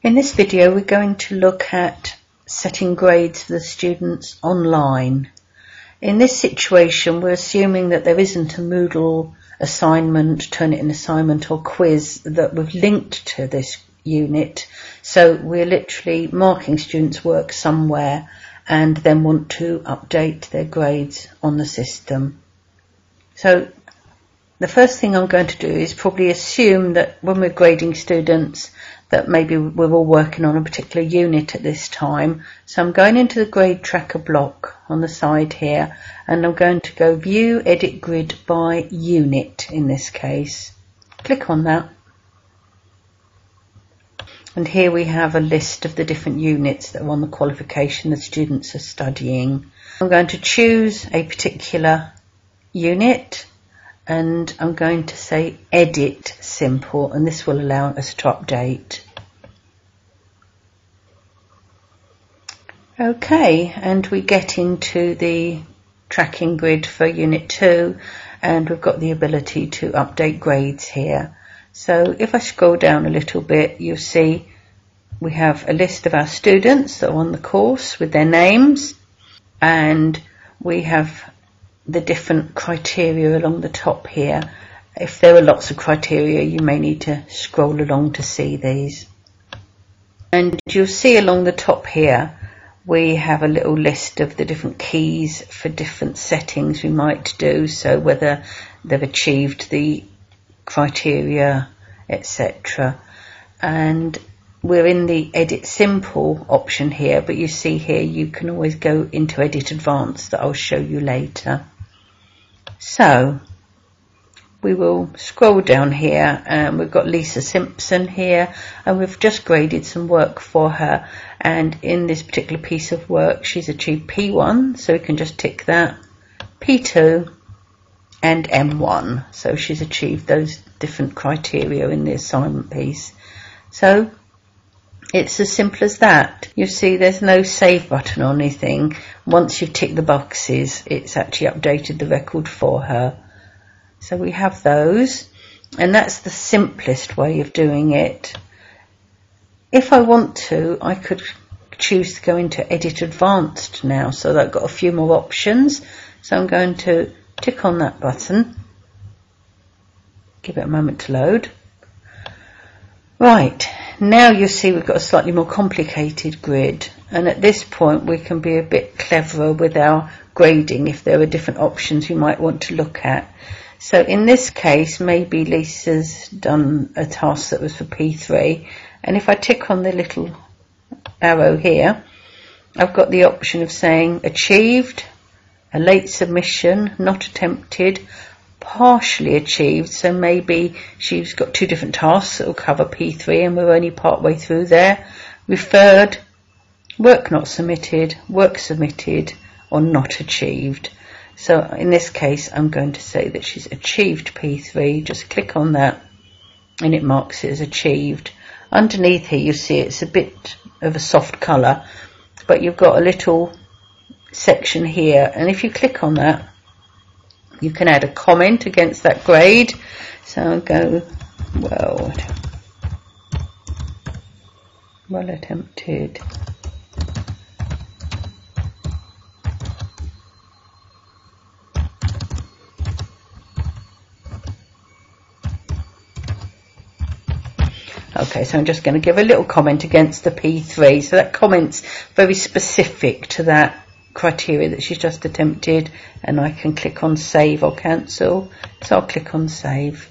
In this video we're going to look at setting grades for the students online. In this situation we're assuming that there isn't a Moodle assignment, Turnitin assignment or quiz that we've linked to this unit, so we're literally marking students' work somewhere and then want to update their grades on the system. So the first thing I'm going to do is probably assume that when we're grading students that maybe we're all working on a particular unit at this time. So I'm going into the grade tracker block on the side here and I'm going to go view edit grid by unit in this case. Click on that. And here we have a list of the different units that are on the qualification the students are studying. I'm going to choose a particular unit and I'm going to say edit simple, and this will allow us to update. Okay, and we get into the tracking grid for unit 2 and we've got the ability to update grades here. So if I scroll down a little bit, you'll see we have a list of our students that are on the course with their names, and we have the different criteria along the top here. If there are lots of criteria, you may need to scroll along to see these. And you'll see along the top here we have a little list of the different keys for different settings we might do, so whether they've achieved the criteria, etc. And we're in the edit simple option here, but you see here you can always go into edit advanced that I'll show you later. So we will scroll down here and we've got Lisa Simpson here, and we've just graded some work for her, and in this particular piece of work she's achieved P1, so we can just tick that, P2 and M1, so she's achieved those different criteria in the assignment piece. So it's as simple as that. You see there's no save button or anything. Once you've ticked the boxes, it's actually updated the record for her. So we have those, and that's the simplest way of doing it. If I want to, I could choose to go into edit advanced now, so that I've got a few more options. So I'm going to tick on that button, give it a moment to load. Right, now you see we've got a slightly more complicated grid, and at this point we can be a bit cleverer with our grading if there are different options we might want to look at. So in this case maybe Lisa's done a task that was for P3, and if I tick on the little arrow here, I've got the option of saying achieved, a late submission, not attempted, partially achieved, so maybe she's got two different tasks that will cover P3 and we're only part way through there, referred, work not submitted, work submitted, or not achieved. So in this case I'm going to say that she's achieved P3, just click on that and it marks it as achieved. Underneath here you see it's a bit of a soft colour, but you've got a little section here, and if you click on that you can add a comment against that grade. So I'll go well attempted. Okay, so I'm just going to give a little comment against the P3. So that comment's very specific to that criteria that she's just attempted, and I can click on save or cancel. So I'll click on save.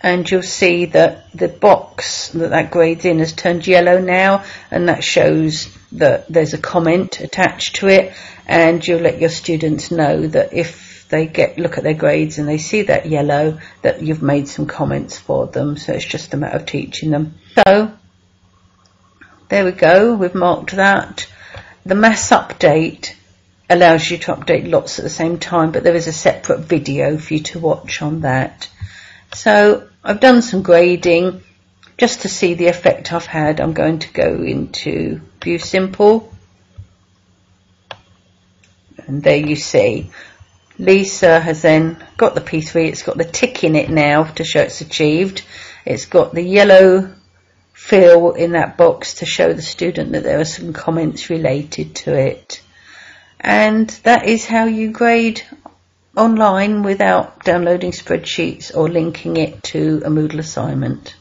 And you'll see that the box that grade's in has turned yellow now, and that shows that there's a comment attached to it, and you'll let your students know that if they look at their grades and they see that yellow, that you've made some comments for them. So it's just a matter of teaching them. So there we go, we've marked that. The mass update allows you to update lots at the same time, but there is a separate video for you to watch on that. So I've done some grading. Just to see the effect I've had, I'm going to go into View Simple. And there you see Lisa has then got the P3, it's got the tick in it now to show it's achieved. It's got the yellow fill in that box to show the student that there are some comments related to it. And that is how you grade online without downloading spreadsheets or linking it to a Moodle assignment.